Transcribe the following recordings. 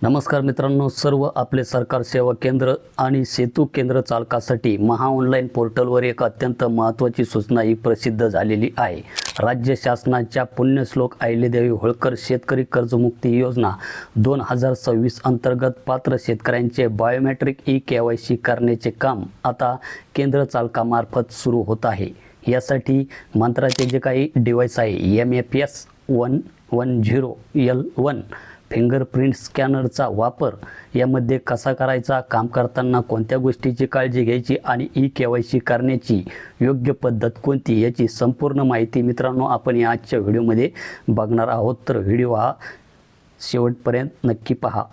नमस्कार मित्रांनो, सर्व आपले सरकार सेवा केंद्र आणि सेतू केंद्र चालकासाठी महाऑनलाईन पोर्टलवर एक अत्यंत महत्त्वाची सूचना ही प्रसिद्ध झालेली आहे। राज्य शासनाच्या पुण्यश्लोक अहिल्यादेवी होळकर शेतकरी कर्जमुक्ती योजना 2026 अंतर्गत पात्र शेतकऱ्यांचे बायोमेट्रिक ई-KYC करण्याचे काम आता केंद्र चालकामार्फत सुरू होत आहे। यासाठी मंत्राचे जे काही डिव्हाइस आहे MFS 110L1 फिंगरप्रिंट स्कॅनरचा वापर यामध्ये कसा करायचा, काम करताना कोणत्या गोष्टीची काळजी घ्यायची आणि ई-KYC करण्याची योग्य पद्धत कोणती याची संपूर्ण माहिती मित्रांनो आपण या आजच्या व्हिडिओमध्ये बघणार आहोत। तर व्हिडिओ हा शेवटपर्यंत नक्की पहा।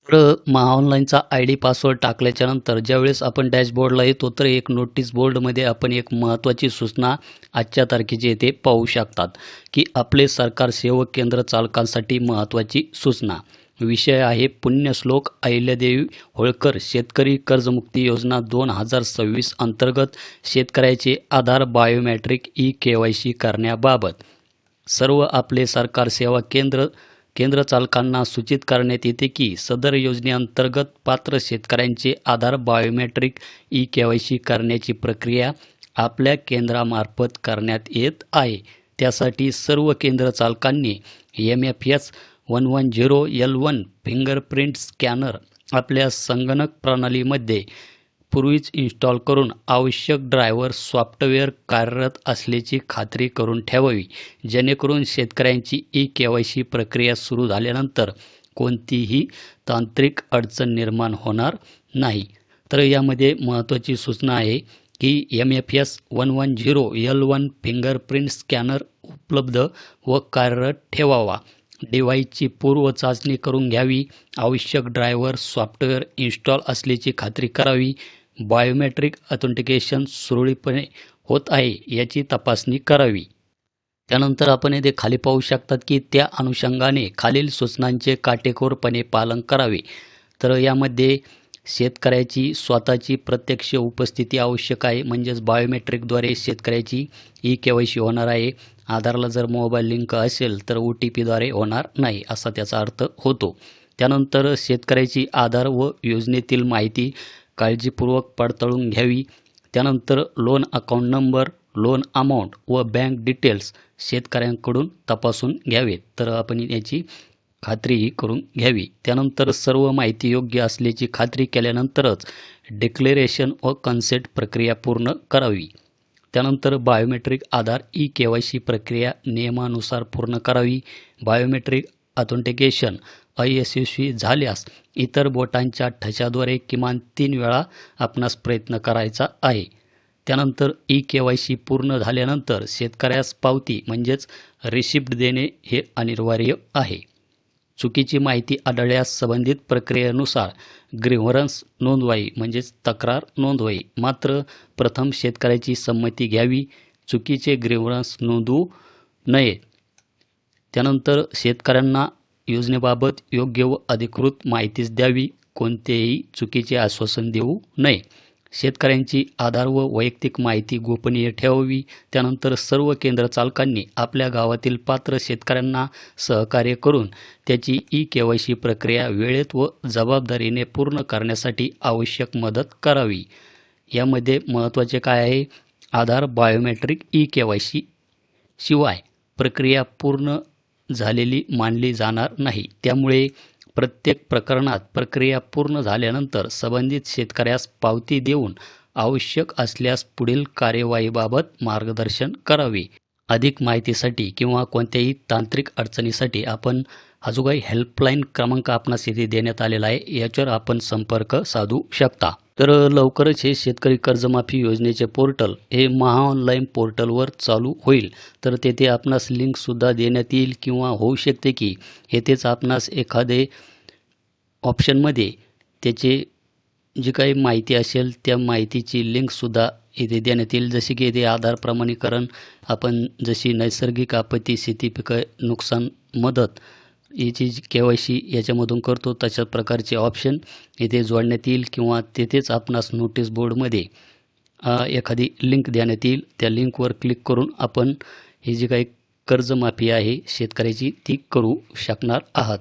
तर महाऑनलाईनचा ID पासवर्ड टाकल्याच्या नंतर ज्यावेळेस आपण डॅशबोर्डला येतो तर एक नोटीस बोर्डमध्ये आपण एक महत्त्वाची सूचना आजच्या तारखेची येथे पाहू शकतात की आपले सरकार सेवक केंद्र चालकांसाठी महत्त्वाची सूचना। विषय आहे पुण्यश्लोक अहिल्यादेवी होळकर शेतकरी कर्जमुक्ती योजना 2026 अंतर्गत शेतकऱ्याचे आधार बायोमेट्रिक ई-KYC करण्याबाबत। सर्व आपले सरकार सेवा केंद्र चालकांना सूचित करण्यात येते की सदर योजनेअंतर्गत पात्र शेतकऱ्यांचे आधार बायोमेट्रिक ई-KYC करण्याची प्रक्रिया आपल्या केंद्रामार्फत करण्यात येत आहे। त्यासाठी सर्व केंद्र चालकांनी MFS 110L1 फिंगरप्रिंट स्कॅनर आपल्या संगणक प्रणालीमध्ये पूर्वीच इन्स्टॉल करून आवश्यक ड्रायव्हर सॉफ्टवेअर कार्यरत असल्याची खात्री करून ठेवावी, जेणेकरून शेतकऱ्यांची ई-KYC प्रक्रिया सुरू झाल्यानंतर कोणतीही तांत्रिक अडचण निर्माण होणार नाही। तर यामध्ये महत्त्वाची सूचना आहे की MFS 110L1 फिंगरप्रिंट स्कॅनर उपलब्ध व कार्यरत ठेवावा, डिव्हाइसची पूर्व चाचणी करून घ्यावी, आवश्यक ड्रायव्हर सॉफ्टवेअर इन्स्टॉल असल्याची खात्री करावी, बायोमेट्रिक ऑथेंटिकेशन सुरळीतपणे होत आहे याची तपासणी करावी। त्यानंतर आपण येथे खाली पाहू शकतात की त्या अनुषंगाने खालील सूचनांचे काटेकोरपणे पालन करावे। तर यामध्ये शेतकऱ्याची स्वतःची प्रत्यक्ष उपस्थिती आवश्यक आहे, म्हणजेच बायोमेट्रिकद्वारे शेतकऱ्याची ई-KYC होणार आहे। आधारला जर मोबाईल लिंक असेल तर OTPद्वारे होणार नाही असा त्याचा अर्थ होतो। त्यानंतर शेतकऱ्याची आधार व योजनेतील माहिती काळजीपूर्वक पडताळून घ्यावी। त्यानंतर loan account number, loan amount व बँक डिटेल्स शेतकऱ्यांकडून तपासून घ्यावेत, तर आपण याची खात्रीही करून घ्यावी। त्यानंतर सर्व माहिती योग्य असल्याची खात्री केल्यानंतरच डिक्लेरेशन व कन्सेंट प्रक्रिया पूर्ण करावी। त्यानंतर बायोमेट्रिक आधार ई-KYC प्रक्रिया नियमानुसार पूर्ण करावी। बायोमेट्रिक ऑथेंटिकेशन अयशस्वी झाल्यास इतर बोटांच्या ठशाद्वारे किमान 3 वेळा आपणास प्रयत्न करायचा आहे। त्यानंतर ई-KYC पूर्ण झाल्यानंतर शेतकऱ्यास पावती म्हणजेच रिसिप्ट देणे हे अनिवार्य आहे। चुकीची माहिती आढळल्यास संबंधित प्रक्रियेनुसार ग्रीव्हन्स नोंदवावी म्हणजेच तक्रार नोंदवावी, मात्र प्रथम शेतकऱ्याची संमती घ्यावी। चुकीचे ग्रीव्हन्स नोंदवू नये। त्यानंतर शेतकऱ्यांना योजनेबाबत योग्य व अधिकृत माहितीच द्यावी, कोणतेही चुकीचे आश्वासन देऊ नये। शेतकऱ्यांची आधार व वैयक्तिक माहिती गोपनीय ठेवावी। त्यानंतर सर्व केंद्र चालकांनी आपल्या गावातील पात्र शेतकऱ्यांना सहकार्य करून त्याची ई-KYC प्रक्रिया वेळेत व जबाबदारीने पूर्ण करण्यासाठी आवश्यक मदत करावी। यामध्ये महत्त्वाचे काय आहे, आधार बायोमेट्रिक ई-KYC शिवाय प्रक्रिया पूर्ण झालेली मानली जाणार नाही। त्यामुळे प्रत्येक प्रकरणात प्रक्रिया पूर्ण झाल्यानंतर संबंधित शेतकऱ्यास पावती देऊन आवश्यक असल्यास पुढील कार्यवाहीबाबत मार्गदर्शन करावे। अधिक माहितीसाठी किंवा कोणत्याही तांत्रिक अडचणीसाठी आपण हा जो काही हेल्पलाईन क्रमांक आपणास इथे देण्यात आलेला आहे याच्यावर आपण संपर्क साधू शकता। तर लवकरच हे शेतकरी कर्जमाफी योजनेचे पोर्टल हे महाऑनलाईन पोर्टलवर चालू होईल। तर तेथे आपणास लिंकसुद्धा देण्यात येईल किंवा होऊ शकते की येथेच आपणास एखादे ऑप्शनमध्ये त्याचे जी काही माहिती असेल त्या माहितीची लिंकसुद्धा इथे देण्यात येईल। जसे की इथे आधार प्रमाणीकरण, आपण जशी नैसर्गिक आपत्ती, शेतीपिक नुकसान मदत याची KYC याच्यामधून करतो तशा प्रकारचे ऑप्शन इथे जोडण्यात येईल किंवा तेथेच आपणास नोटीस बोर्डमध्ये एखादी लिंक देण्यात येईल। त्या लिंकवर क्लिक करून आपण ही जी काही कर्जमाफी आहे शेतकऱ्याची ती करू शकणार आहात।